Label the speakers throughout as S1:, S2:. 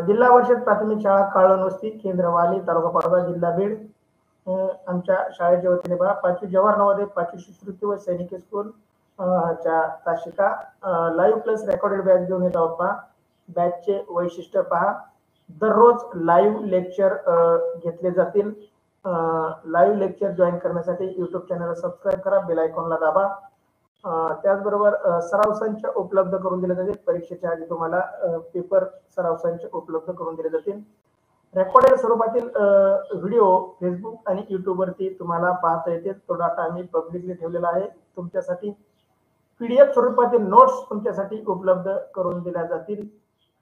S1: जिल्हा परिषद प्राथमिक शाळा काळणवस्ती केंद्रवाली तालुका पाडवा जिल्हा बीड. आमच्या शाळेच्या वतीने बघा 5वी जवाहर नवोदय 5वी शिष्यवृत्ती व सैनिक स्कूल च्या तासिका लाईव्ह प्लस रेकॉर्डेड बॅच घेऊन येत आहोत. पहा बॅचचे वैशिष्ट्य पहा. दररोज लाईव्ह लेक्चर घेतले जातील. लाईव्ह लेक्चर जॉईन करण्यासाठी यूट्यूब चॅनलला सबस्क्राईब करा, बेल आयकॉनला दाबा. त्याचबरोबर सराव संच उपलब्ध करून दिले जातील. परीक्षेच्या आधी तुम्हाला पेपर सराव संच उपलब्ध करून दिले जातील. रेकॉर्डेड स्वरूपातील व्हिडिओ फेसबुक आणि युट्यूब वरती तुम्हाला पाहता येते. तो डाटा आम्ही पब्लिकली ठेवलेला आहे तुमच्यासाठी. पीडीएफ स्वरूपातील नोट्स तुमच्यासाठी उपलब्ध करून दिल्या जातील.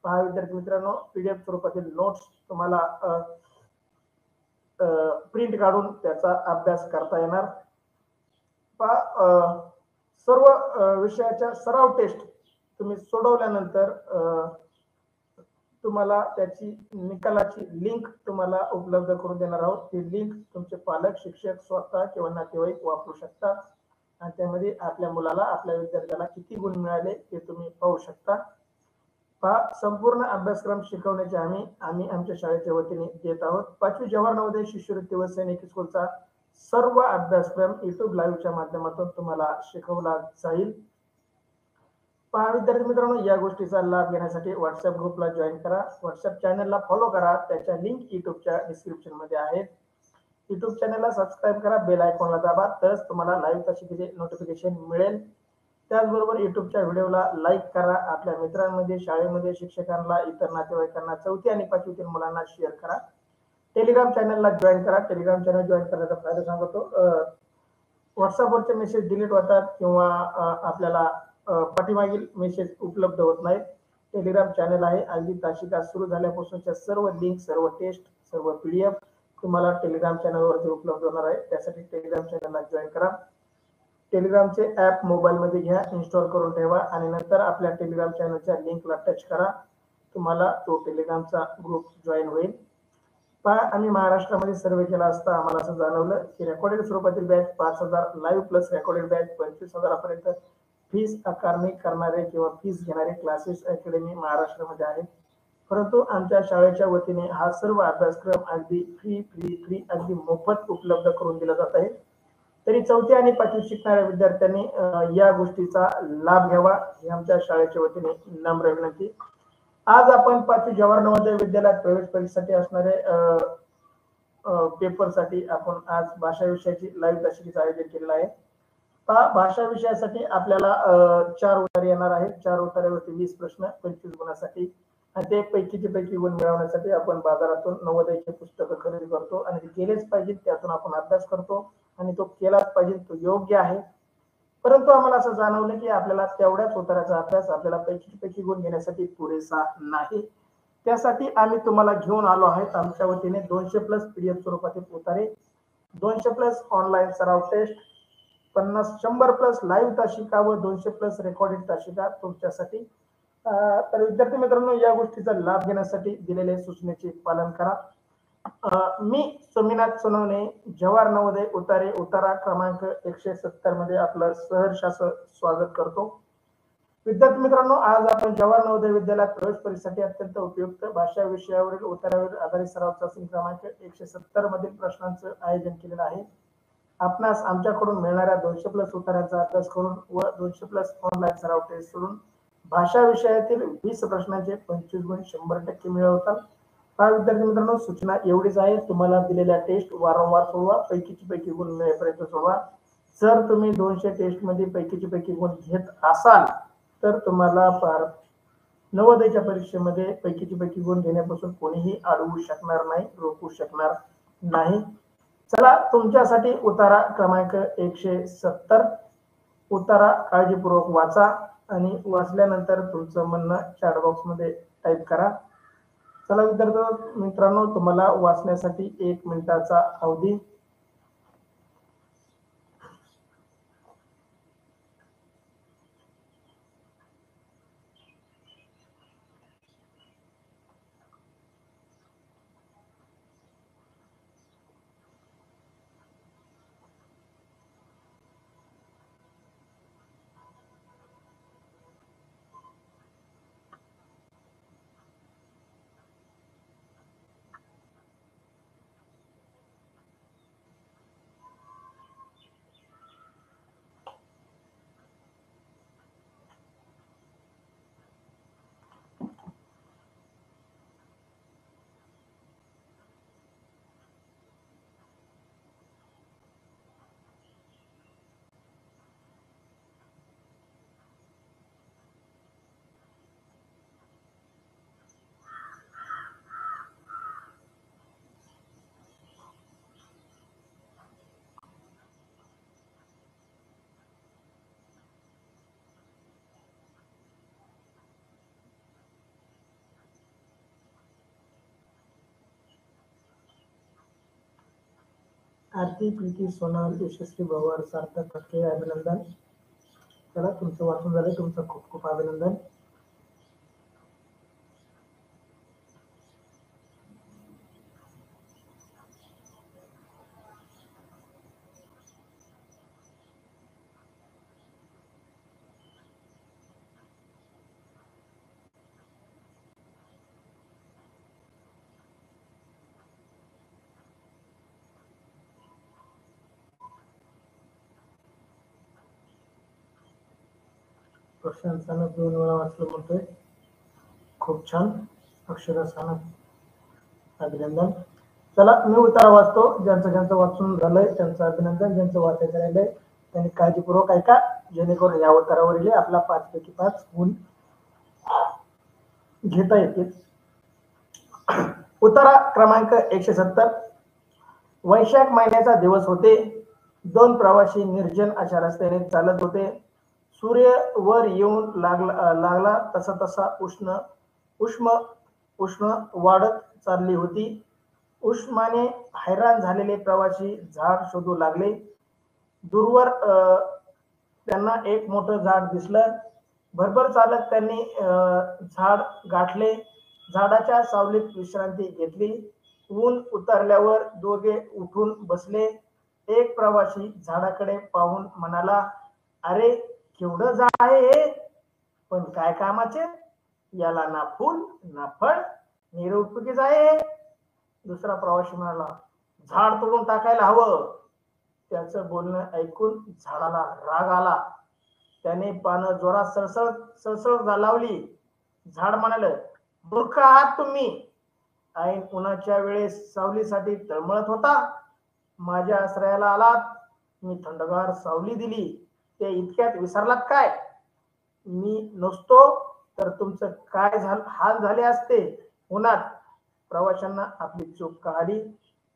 S1: पहा विद्यार्थी मित्रांनो, पीडीएफ स्वरूपातील नोट्स तुम्हाला प्रिंट काढून त्याचा अभ्यास करता येणार. पहा सर्व विषयाच्या सराव टेस्ट तुम्ही सोडवल्यानंतर तुम्हाला त्याची निकालाची लिंक तुम्हाला उपलब्ध करून देणार आहोत. ती लिंक तुमचे पालक, शिक्षक स्वतः किंवा नातेवाईक वापरू शकतात आणि त्यामध्ये आपल्या मुलाला, आपल्या विद्यार्थ्याला किती गुण मिळाले ते तुम्ही पाहू शकता. पहा संपूर्ण अभ्यासक्रम शिकवण्याचे आम्ही आमच्या शाळेच्या वतीने देत आहोत. 5वी जवाहर नवोदय शिष्यवृत्ती व सैनिक स्कूलचा सर्व अभ्यासक्रम युट्यूब लाईव्हच्या माध्यमातून तुम्हाला शिकवला जाईल. पहा विद्यार्थी मित्रांनो, या गोष्टीचा लाभ घेण्यासाठी व्हॉट्सअप ग्रुपला जॉईन करा, व्हॉट्सअप चॅनलला फॉलो करा. त्याच्या लिंक युट्यूबच्या डिस्क्रिप्शन मध्ये आहेत. युट्यूब चॅनलला सबस्क्राईब करा, बेल आयकॉनला दाबा, तरच तुम्हाला लाईव्ह तासिकेचे नोटिफिकेशन मिळेल. त्याचबरोबर युट्यूबच्या व्हिडिओला लाईक करा. आपल्या मित्रांमध्ये, शाळेमध्ये, शिक्षकांना, इतर नातेवाईकांना, 4थी आणि 5वीतील मुलांना शेअर करा. टेलिग्राम चॅनलला जॉईन करा. टेलिग्राम चॅनल जॉईन करण्याचा फायदा सांगतो. व्हॉट्सअपवरचे मेसेज डिलीट होतात किंवा आपल्याला पाठीमागील मेसेज उपलब्ध होत नाहीत. टेलिग्राम चॅनल आहे. अगदी तासिका सुरू झाल्यापासूनच्या सर्व लिंक, सर्व टेस्ट, सर्व पीडीएफ तुम्हाला टेलिग्राम चॅनलवरती उपलब्ध होणार आहे. त्यासाठी टेलिग्राम चॅनलला जॉईन करा. टेलिग्रामचे ॲप मोबाईलमध्ये घ्या, इन्स्टॉल करून ठेवा आणि नंतर आपल्या टेलिग्राम चॅनलच्या लिंकला टच करा. तुम्हाला तो टेलिग्रामचा ग्रुप जॉईन होईल. पहा आम्ही महाराष्ट्रामध्ये सर्वे केला असता आम्हाला असं जाणवलं की रेकॉर्डेड स्वरूपातील batch 5,000, live plus recorded batch 25,000 fees आकारणी करणारे किंवा फीस घेणारे क्लासेस अकॅडमी महाराष्ट्रामध्ये आहेत. परंतु आमच्या शाळेच्या वतीने हा सर्व अभ्यासक्रम अगदी फ्री अगदी मोफत उपलब्ध करून दिला जात आहे. तरी 4थी आणि 5वी शिकणाऱ्या विद्यार्थ्यांनी या गोष्टीचा लाभ घ्यावा ही आमच्या शाळेच्या वतीने नम्र विनंती. आज आपण 5वी जवाहर नवोदय विद्यालयात प्रवेश परीक्षेसाठी असणारे पेपरसाठी आपण आज भाषा विषयाची लाईव्ह तासिकेचं आयोजन केलेलं आहे. भाषा विषयासाठी आपल्याला 4 उत्तरे येणार आहेत. 4 उत्तरावरती 20 प्रश्न 25 गुणासाठी आणि ते पैकी गुण मिळवण्यासाठी आपण बाजारातून नवोदयचे पुस्तकं खरेदी करतो आणि ते केलेच पाहिजे. त्यातून आपण अभ्यास करतो आणि तो केलाच पाहिजे, तो योग्य आहे. परंतु आम्हाला असं जाणवलं की आपल्याला तेवढ्याच उत्तराचा अभ्यास आपल्याला पैकी गुण घेण्यासाठी पुरेसा नाही. त्यासाठी आम्ही तुम्हाला घेऊन आलो आहेत आमच्या वतीने 200+ पीडीएफ स्वरूपातील उत्तरे, 200+ ऑनलाईन सराव टेस्ट, 100+ लाईव्ह तासिका व 200+ रेकॉर्डेड तासिका तुमच्यासाठी. तर विद्यार्थी मित्रांनो, या गोष्टीचा लाभ घेण्यासाठी दिलेल्या सूचनेचे पालन करा. मी सोमीनाथ सोनवणे, जवाहर नवोदय उतारा क्रमांक 170 मध्ये आपलं सहर्ष स्वागत करतो. विद्यार्थी मित्रांनो, आज आपण जवाहर नवोदय विद्यालयात प्रवेश परीक्षेसाठी अत्यंत उपयुक्त भाषा विषयावरील उत्तरावर आधारित सराव चाचणी क्रमांक 170 मधील प्रश्नांचं आयोजन केलेलं आहे. आपणास आमच्याकडून मिळणाऱ्या 200+ उत्तरांचा अभ्यास करून व 200+ ऑनलाईन सराव टेस्ट सोडून भाषा विषयातील 20 प्रश्नांचे 25 गुण 100% मिळवतात. विद्यार्थी मित्रांनो, सूचना एवढीच आहे. तुम्हाला दिलेल्या टेस्ट वारंवार सोडवा, पैकी गुण मिळेपर्यंत सोडवा. जर तुम्ही 200 टेस्ट मध्ये पैकी गुण घेत असाल तर तुम्हाला नवोदयच्या परीक्षेमध्ये पैकी गुण घेण्यापासून कोणीही अडवू शकणार नाही, रोखू शकणार नाही. चला, तुमच्यासाठी उतारा क्रमांक 170 उतारा काळजीपूर्वक वाचा आणि वाचल्यानंतर तुमचं म्हणणं चॅट बॉक्स मध्ये टाईप करा. चला विद्यार्थी मित्रांनो, तुम्हाला वाचण्यासाठी 1 मिनिटाचा अवधी. आरती, प्रीती, सोनल, यशस्वी, भवर, सार्थक खटके, अभिनंदन. चला, तुमचं वाचून झालं. तुमचं खूप खूप अभिनंदन. प्रशांत सानप 2 वेळा वाचलं म्हणतोय. खूप छान. अक्षरा सानप, अभिनंदन. चला, मी उत्तर वाचतो. ज्यांचं वाचून झालंय त्यांचं अभिनंदन. ज्यांचं वाचायचं राहिलंय त्यांनी काळजीपूर्वक ऐका, जेणेकरून या उत्तरावरील आपला 5 पैकी 5 गुण घेता येतील. उत्तर क्रमांक 170. वैशाख महिन्याचा दिवस होते. 2 प्रवासी निर्जन अशा रस्त्याने चालत होते. सूर्य वर येऊन लागला तसा तसा उष्ण वाढत चालली होती. उष्माने हैराण झालेले प्रवासी झाड शोधू लागले. दूरवर त्यांना एक मोठं झाड दिसलं. भरभर चालत त्यांनी झाड गाठले. झाडाच्या सावलीत विश्रांती घेतली. ऊन उतरल्यावर दोघे उठून बसले. एक प्रवासी झाडाकडे पाहून म्हणाला, अरे केवढं झाड आहे हे, पण काय कामाचे, याला ना फूल ना फळ, निरुपयोगीच आहे. दुसरा प्रवासी म्हणाला, झाड तोडून टाकायला हवं. त्याचं बोलणं ऐकून झाडाला राग आला. त्याने पानं जोरात सळसळ लावली. झाड म्हणाल, मूर्ख आहात तुम्ही. ऐन उन्हाच्या वेळेस सावलीसाठी तळमळत होता. माझ्या आश्रयाला आलात. मी थंडगार सावली दिली. ते इतक्यात विसरलात काय? मी नसतो तर तुमचं काय हाल झाले असते उन्हात. प्रवाशांना आपली चूक कळाली.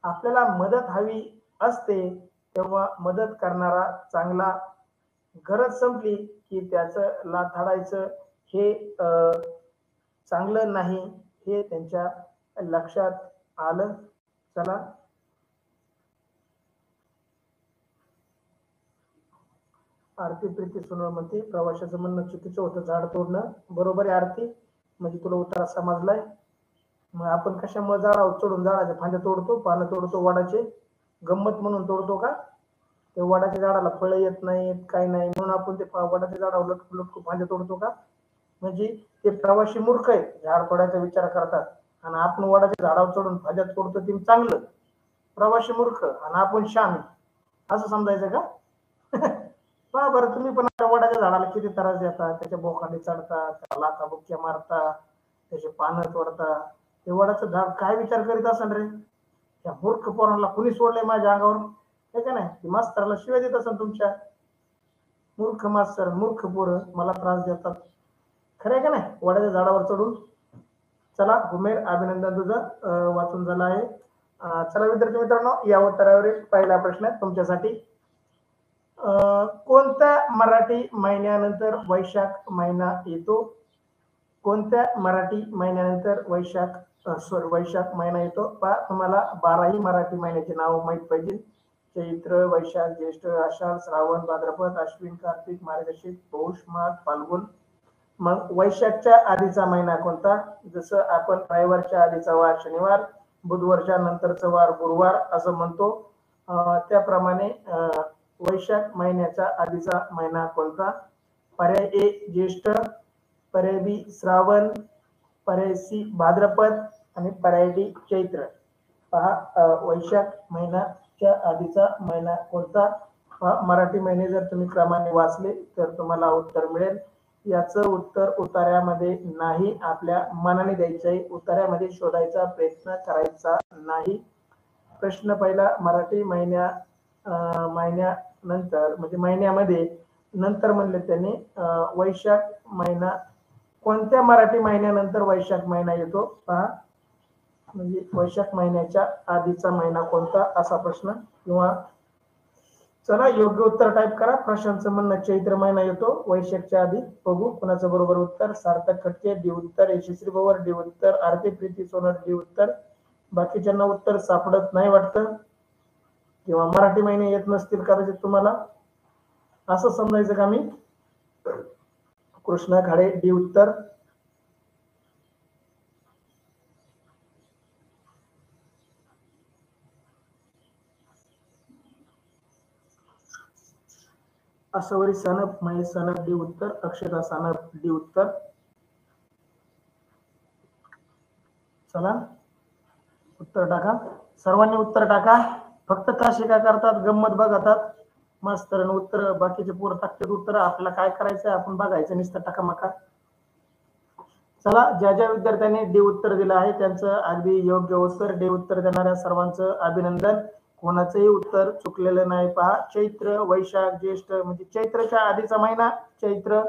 S1: आपल्याला मदत हवी असते तेव्हा मदत करणारा चांगला. गरज संपली की त्याचं लाथाडायचं हे चांगलं नाही, हे त्यांच्या लक्षात आलं. चला, आरती, प्रीती, सोनल म्हणते प्रवाशाचं म्हणणं चुकीचं होतं, झाड तोडणं. बरोबर आहे आरती, म्हणजे तुला उतारा समजलाय. मग आपण कशामुळे झाडावर चढून झाडाच्या फांद्या तोडतो, पानं तोडतो वडाचे, गंमत म्हणून तोडतो का? ते वडाच्या झाडाला फळं येत नाहीत, काही नाही, म्हणून आपण ते वडाच्या झाडावर लटकू फांद्या तोडतो का? म्हणजे ते प्रवासी मूर्ख आहेत, झाड तोडायचा विचार करतात, आणि आपण वडाच्या झाडावर चढून फांद्या तोडतो ते चांगलं. प्रवासी मूर्ख आणि आपण शान, असं समजायचं का? पहा बरं, तुम्ही पण वडाच्या झाडाला किती त्रास देता, त्याच्या बोखांनी चढता, त्याला लाथा मारता, त्याचे पानं तोडता. ते वडाचं झाड काय विचार करीत असेल रे? त्या मूर्ख पोरांना कुणी सोडलंय माझ्या अंगावर, हे का नाही? मास्तरला शिवाय देत असेल तुमच्या. मूर्ख मास्तर, मूर्ख पोरं मला त्रास देतात, खरंय का नाही? वडाच्या झाडावर चढून. चला उमेर, अभिनंदन, तुझं वाचून झालं आहे. चला विद्यार्थी मित्रांनो, या उत्तरावरील पहिला प्रश्न तुमच्यासाठी. कोणत्या मराठी महिन्यानंतर वैशाख महिना येतो? कोणत्या मराठी महिन्यानंतर वैशाख महिना येतो? पहा, तुम्हाला 12ही मराठी महिन्याचे नाव माहित पाहिजे. चैत्र, वैशाख, ज्येष्ठ, आषाढ, श्रावण, भाद्रपद, अश्विन, कार्तिक, मार्गशीर्ष, पौष, माघ, फाल्गुन. मग वैशाखच्या आधीचा महिना कोणता? जसं आपण रविवारच्या आधीचा वार शनिवार, बुधवारच्या नंतरचा वार गुरुवार असं म्हणतो, त्याप्रमाणे वैशाख महिन्याचा आधीचा महिना कोणता? पर्याय ए ज्येष्ठ, पर्याय बी श्रावण, पर्याय सी भाद्रपद आणि पर्याय डी चैत्र. पहा, वैशाख महिन्याच्या आधीचा महिना कोणता? मराठी महिने जर तुम्ही क्रमाने वाचले तर तुम्हाला उत्तर मिळेल. याचं उत्तर उतार्यामध्ये नाही, आपल्या मनाने द्यायचंय, उतार्यामध्ये शोधायचा प्रयत्न करायचा नाही. प्रश्न पहिला, मराठी महिन्यानंतर म्हणजे महिन्यामध्ये नंतर म्हणले त्यांनी वैशाख महिना, कोणत्या मराठी महिन्यानंतर वैशाख महिना येतो? पहा, म्हणजे वैशाख महिन्याच्या आधीचा महिना कोणता, असा प्रश्न. किंवा चला योग्य उत्तर टाईप करा. प्रशांतचं म्हणणं चैत्र महिना येतो वैशाखच्या आधी. बघू कुणाचं बरोबर उत्तर. सार्थक खटके डी उत्तर, यशस्वी भवर डी उत्तर, आरती, प्रीती, सोनल डी उत्तर. बाकीच्यांना उत्तर सापडत नाही वाटतं. किंवा मराठी महिने येत नसतील कदाचित तुम्हाला, असं समजायचं का मी? कृष्णा खाडे डी उत्तर. असवरी सानप महेश सानप डी उत्तर. अक्षता सानप डी उत्तर. चला उत्तर टाका, सर्वांनी उत्तर टाका. फक्त ताशिका करतात, गंमत बघतात मास्तरांनी उत्तर, बाकीचे पोरं टाकतात उत्तर. आपल्याला काय करायचं आपण बघायचं नुसतं टाका मका. चला, ज्या ज्या विद्यार्थ्यांनी डी उत्तर दिलं आहे त्यांचं अगदी योग्य उत्तर. डी उत्तर देणाऱ्या सर्वांचं अभिनंदन. कोणाचंही उत्तर चुकलेलं नाही. पहा, चैत्र वैशाख ज्येष्ठ म्हणजे चैत्रच्या आधीचा महिना चैत्र,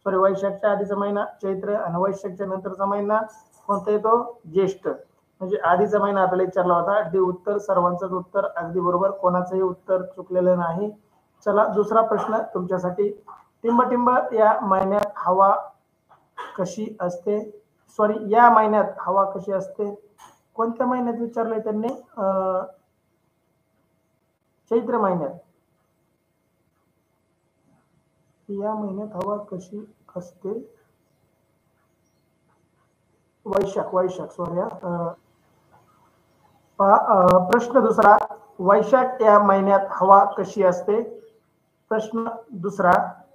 S1: सॉरी वैशाखच्या आधीचा महिना चैत्र आणि वैशाखच्या नंतरचा महिना कोणता येतो? ज्येष्ठ. म्हणजे आधीचा महिना आपल्याला विचारला होता. डी उत्तर, सर्वांचंच उत्तर अगदी बरोबर, कोणाचंही उत्तर चुकलेलं नाही. चला दुसरा प्रश्न तुमच्यासाठी. टिंबटिंब या महिन्यात हवा कशी असते? सॉरी, या महिन्यात हवा कशी असते? कोणत्या महिन्यात विचारलंय त्यांनी? चैत्र महिन्यात. या महिन्यात हवा कशी असते? वैशाख, वैशाख सॉरी. प्रश्न दुसरा, वैशाख या महिन्यात हवा कशी असते? प्रश्न दुसरा,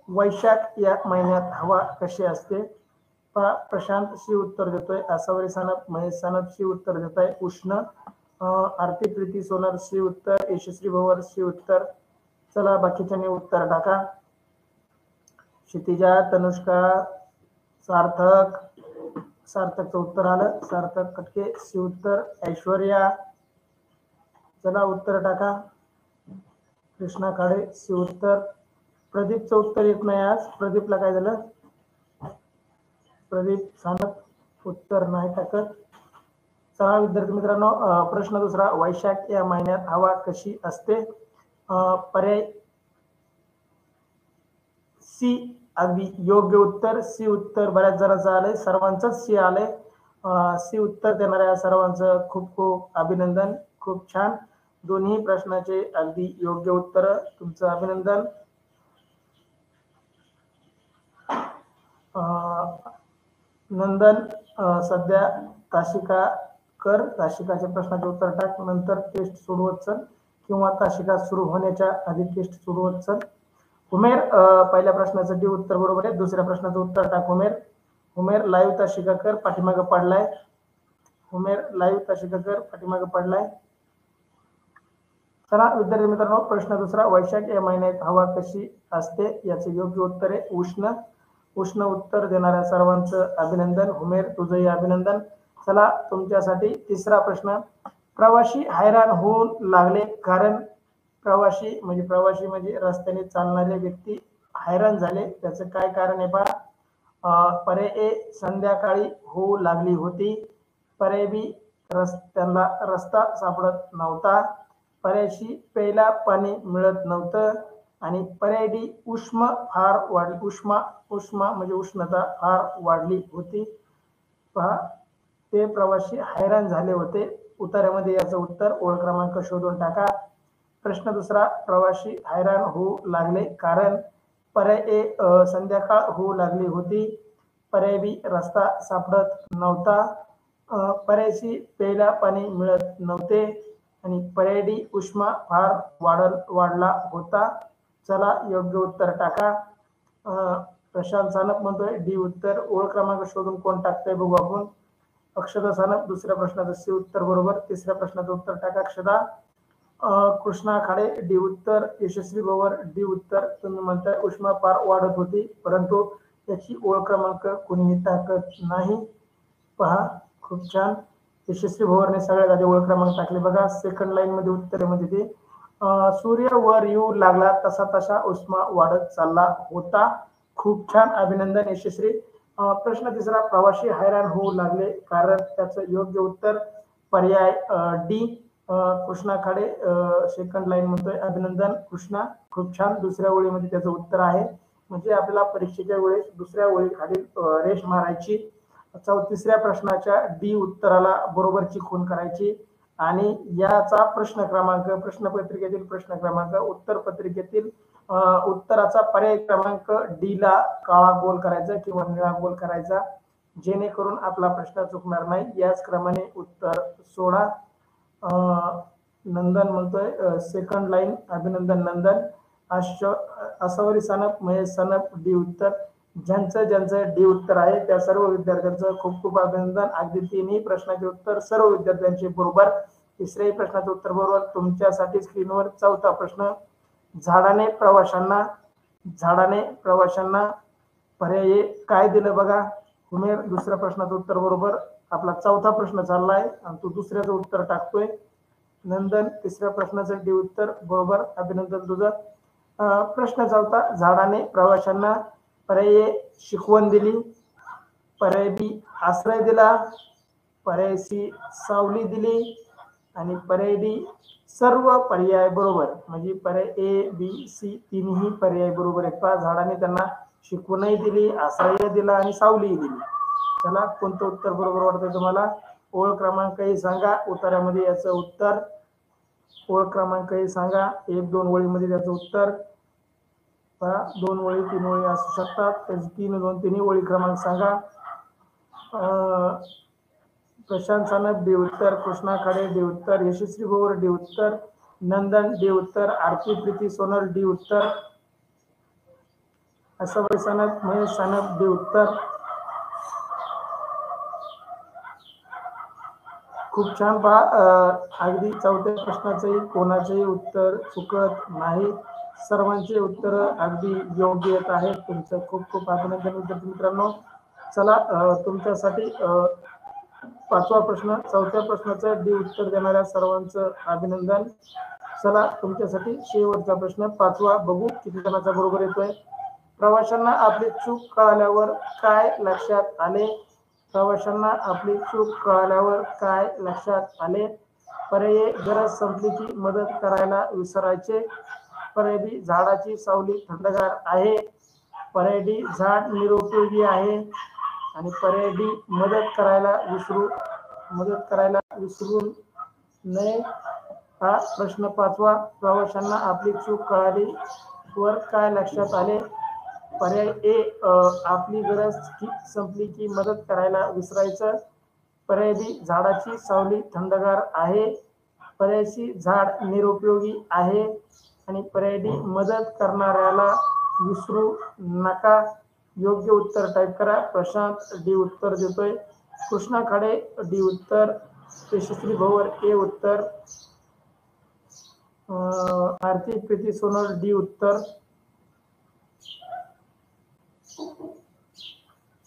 S1: वैशाख या महिन्यात हवा कशी असते? प्रशांत शी उत्तर देतोय. आसावरी सानप महेश सानप शी उत्तर देत आहे. उष्ण. आरती प्रीती सोनर शी उत्तर. यशस्वी भवर शी उत्तर. चला बाकीच्यांनी उत्तर टाका. क्षितिजा, तनुष्का, सार्थक, सार्थकचं उत्तर आलं. सार्थक कटके शी उत्तर. ऐश्वर्या, चला उत्तर टाका. कृष्णा खाडे शी उत्तर. प्रदीपचं उत्तर येत नाही आज. प्रदीपला काय झालं? प्रदीप सानप उत्तर नाही टाकत. चला विद्यार्थी मित्रांनो, प्रश्न दुसरा, वैशाख या महिन्यात हवा कशी असते? पर्याय सी अगदी योग्य उत्तर. सी उत्तर बऱ्याच जणांचं आलंय, सर्वांचंच सी आलंय. सी उत्तर देणाऱ्या सर्वांचं खूप खूप अभिनंदन. खूप छान, दोन्ही प्रश्नाचे अगदी योग्य उत्तर. तुमचं अभिनंदन. नंदन सध्या ताशिका कर, ताशिकाच्या प्रश्नाचे उत्तर टाक, नंतर टेस्ट सोडवत चल किंवा ताशिका सुरू होण्याच्या आधी टेस्ट सोडवत चल. उमेर, पहिल्या प्रश्नाचं डी उत्तर बरोबर आहे. दुसऱ्या प्रश्नाचं उत्तर टाक उमेर. उमेर लाईव्ह ताशिका कर, पाठीमागे पडलाय. उमेर लाईव्ह ताशिका कर, पाठीमागे पडलाय. चला विद्यार्थी मित्रांनो, प्रश्न दुसरा, वैशाख या महिन्यात हवा कशी असते? याचे योग्य उत्तर आहे उष्ण. उष्ण उत्तर देणाऱ्या सर्वांचं अभिनंदन. उमेर तुझंही अभिनंदन. चला तुमच्यासाठी तिसरा प्रश्न, प्रवासी हैराण होऊन लागले कारण? प्रवासी म्हणजे रस्त्याने चालणारे व्यक्ती हैराण झाले, त्याचं काय कारण आहे पहा. पर्याय ए, संध्याकाळी होऊ लागली होती. पर्याय बी, त्यांना रस्ता सापडत नव्हता. पर्याय सी, प्यायला पाणी मिळत नव्हतं. आणि पर्याय डी, उष्मा फार वाढली. उष्मा म्हणजे उष्णता फार वाढली होती. पहा, ते प्रवासी हैराण झाले होते. उतार्यामध्ये याचं उत्तर ओळ क्रमांक शोधून टाका. प्रश्न दुसरा, प्रवासी हैराण होऊ लागले कारण? पर्याय ए, संध्याकाळ होऊ लागली होती. पर्याय बी, रस्ता सापडत नव्हता. पर्याय सी, प्यायला पाणी मिळत नव्हते. आणि पर्याय डी, उष्मा फार वाढला होता. चला योग्य उत्तर टाका. प्रशांत सानप म्हणतोय डी उत्तर. ओळ क्रमांक शोधून कोण टाकतंय बघू आपण. अक्षता सानप, दुसऱ्या प्रश्नाचं सी उत्तर बरोबर. तिसऱ्या प्रश्नाचं उत्तर टाका अक्षता. कृष्णा खाडे डी उत्तर. यशस्वी भवर डी उत्तर. तुम्ही म्हणताय उष्मा फार वाढत होती, परंतु त्याची ओळ क्रमांक कोणीही टाकत नाही. पहा खूप छान, यशस्वी भवरने सगळ्यात आधी ओळ क्रमांक टाकले बघा. सेकंड लाईन मध्ये उत्तर मध्ये ते, सूर्य वर येऊ लागला तसा तसा उष्मा वाढत चालला होता. खूप छान, अभिनंदन यशस्वी. प्रश्न तिसरा, प्रवासी हैराण होऊ लागले कारण? त्याचं योग्य उत्तर पर्याय D, Krishna Khade second line म्हणतोय अभिनंदन कृष्णा. खूप छान, दुसऱ्या ओळीमध्ये त्याचं उत्तर आहे. म्हणजे आपल्याला परीक्षेच्या वेळेस दुसऱ्या ओळी खाली रेष मारायची. तिसऱ्या प्रश्नाच्या डी उत्तराला बरोबरची खूण करायची आणि याचा प्रश्न क्रमांक, प्रश्नपत्रिकेतील प्रश्न क्रमांक, उत्तर पत्रिकेतील उत्तराचा पर्याय क्रमांक डी ला काळा गोल करायचा किंवा निळा गोल करायचा, जेणेकरून आपला प्रश्न चुकणार नाही. याच क्रमाने उत्तर 16. नंदन म्हणतोय सेकंड लाईन, अभिनंदन Nandan. Asavari snuff, Mahesh snuff, D उत्तर. ज्यांचं डी उत्तर आहे त्या सर्व विद्यार्थ्यांचं खूप खूप अभिनंदन. अगदी तिन्ही प्रश्नाचे उत्तर सर्व विद्यार्थ्यांचे बरोबर. तिसऱ्याही प्रश्नाचं उत्तर बरोबर. तुमच्यासाठी स्क्रीनवर चौथा प्रश्न. झाडाने प्रवाशांना पर्याय काय दिलं बघा. उमेर दुसऱ्या प्रश्नाचं उत्तर बरोबर. आपला चौथा प्रश्न चाललाय आणि तू दुसऱ्याचं उत्तर टाकतोय. नंदन तिसऱ्या प्रश्नाचं डी उत्तर बरोबर, अभिनंदन तुझं. प्रश्न चौथा. झाडाने प्रवाशांना पर्याय शिकवण दिली, पर्याय बी आश्रय दिला, पर्याय सी सावली दिली आणि पर्याय डी सर्व पर्याय बरोबर. म्हणजे पर्याय ए बी सी तिन्ही पर्याय बरोबर आहेत. पहा, झाडाने त्यांना शिकवणही दिली, आश्रय दिला आणि सावलीही दिली. चला, कोणतं उत्तर बरोबर वाटतंय तुम्हाला? ओळ क्रमांकही सांगा उत्तरामध्ये याचं उत्तर. ओळ क्रमांकही सांगा, 1-2 ओळीमध्ये त्याचं उत्तर. 2 ओळी 3 ओळी असू शकतात. त्याची 3-2 तिन्ही ओळी क्रमांक सांगा. प्रशांत सानप डी उत्तर, कृष्णा खाडे डी उत्तर, यशस्वी भोवर डी उत्तर, नंदन डी उत्तर, आरती प्रीती सोनल डी उत्तर, असवरी सानप, महेश सानप डी उत्तर. खूप छान. पहा, अगदी चौथ्या प्रश्नाचंही कोणाचंही उत्तर चुकत नाही. सर्वांचे उत्तर अगदी योग्य येत आहेत. तुमचं खूप खूप अभिनंदन विद्यार्थी मित्रांनो. चला, तुमच्यासाठी पाचवा प्रश्न. चौथ्या प्रश्नाचं डी उत्तर देणाऱ्या सर्वांचं अभिनंदन. चला, तुमच्यासाठी शेवटचा प्रश्न पाचवा. बघू किती जणांचा बरोबर येतोय. प्रवाशांना आपली चूक कळाल्यावर काय लक्षात आले? प्रवाशांना आपली चूक कळाल्यावर काय लक्षात आले? पर्याय गरज संपली की मदत करायला विसरायचे, पर्याय बी झाडाची सावली थंडगार आहे, पर्याय डी झाड निरुपयोगी आहे आणि पर्याय डी मदत करायला विसरून नये. हा प्रश्न पाचवा. प्रवाशांना आपली चूक कळाली वर काय लक्षात आले? पर्याय ए आपली गरज संपली की मदत करायला विसरायचं, पर्याय बी झाडाची सावली थंडगार आहे, पर्याय सी झाड निरुपयोगी आहे आणि पर्याय डी मदत करणाऱ्याला विसरू नका. योग्य उत्तर टाईप करा. प्रशांत डी उत्तर देतोय, कृष्णा खाडे डी उत्तर, यशस्वी भोवर ए उत्तर, आरती प्रीती सोनल डी उत्तर.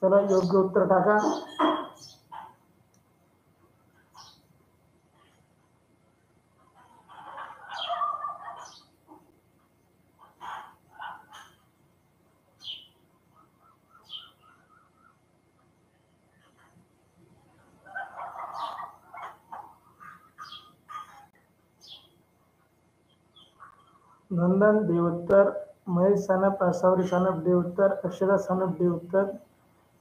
S1: चला, योग्य उत्तर टाका. नंदन डी उत्तर, महेश सानप, आसावरी सानप डी उत्तर, अक्षरा सानप डी उत्तर,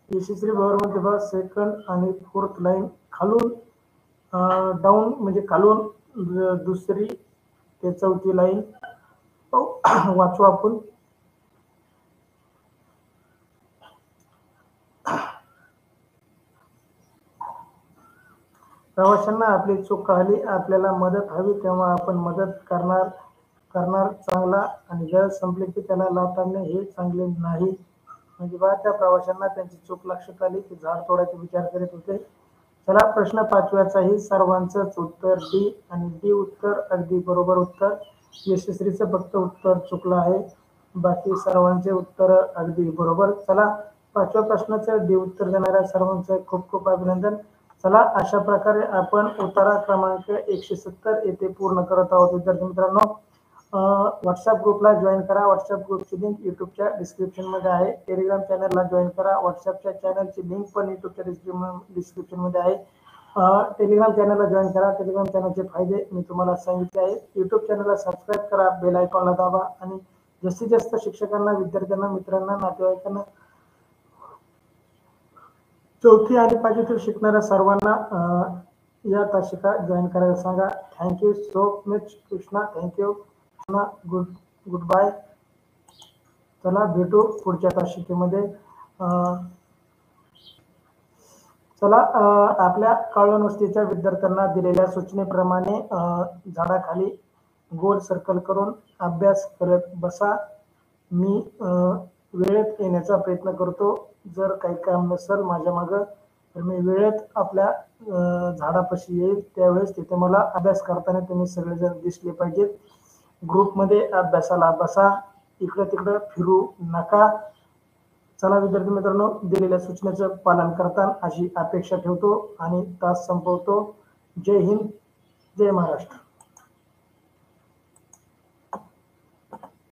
S1: यशस्वी भोवरमध्ये बघा सेकंड आणि फोर्थ लाईन खालून डाऊन म्हणजे खालून दुसरी ते चौथी लाईन वाचू आपण. प्रवाशांना आपली चूक कळाली, आपल्याला मदत हवी तेव्हा आपण मदत करणार चांगला आणि गरज संपली की त्याला लावताना हे चांगले नाही. म्हणजे बा, त्या प्रवाशांना त्यांची चूक लक्षात आली की झाड तोडायचा विचार करीत होते. चला, प्रश्न पाचव्याचाही सर्वांचंच उत्तर डी आणि डी उत्तर अगदी बरोबर उत्तर. यशस्वीचं फक्त उत्तर चुकलं आहे, बाकी सर्वांचे उत्तर अगदी बरोबर. चला, पाचव्या प्रश्नाचं डी उत्तर देणाऱ्या सर्वांचं खूप खूप अभिनंदन. चला, अशा प्रकारे आपण उतारा क्रमांक 170 येथे पूर्ण करत आहोत विद्यार्थी मित्रांनो. व्हॉट्सअप ग्रुपला जॉईन करा. व्हॉट्सअप ग्रुपची लिंक युट्यूबच्या डिस्क्रिप्शन मध्ये आहे. टेलिग्राम चॅनलला जॉईन करा. व्हॉट्सअपच्या चॅनलची लिंक पण युट्यूबच्या डिस्क्रिप्शन मध्ये आहे. टेलिग्राम चॅनलला जॉईन करा. टेलिग्राम चॅनलचे फायदे मी तुम्हाला सांगितले आहेत. युट्यूब चॅनलला सबस्क्राईब करा, बेल आयकॉनला दाबा आणि जास्तीत जास्त शिक्षकांना, विद्यार्थ्यांना, मित्रांना, नातेवाईकांना, चौथी आणि पाचवीतील शिकणाऱ्या सर्वांना या तासिका जॉईन करायला सांगा. Thank you so much Krishna. Thank you. Good good bye. चला भेटू पुढच्या तासिकेमध्ये. चला आपल्या काळवण वस्तीच्या विद्यार्थ्यांना दिलेल्या सूचनेप्रमाणे झाडाखाली गोल सर्कल करून अभ्यास करत बसा. मी वेळेत येण्याचा प्रयत्न करतो. जर काही काम नसेल माझ्या मागं तर मी वेळेत आपल्या झाडापाशी येईल. त्यावेळेस तिथे मला अभ्यास करताना तुम्ही सगळेजण दिसले पाहिजेत. ग्रुपमध्ये अभ्यासाला बसा. इकडं तिकडं फिरू नका. चला विद्यार्थी मित्रांनो, दिलेल्या सूचनेचं पालन करता अशी अपेक्षा ठेवतो आणि तास संपवतो. जय हिंद, जय महाराष्ट्र.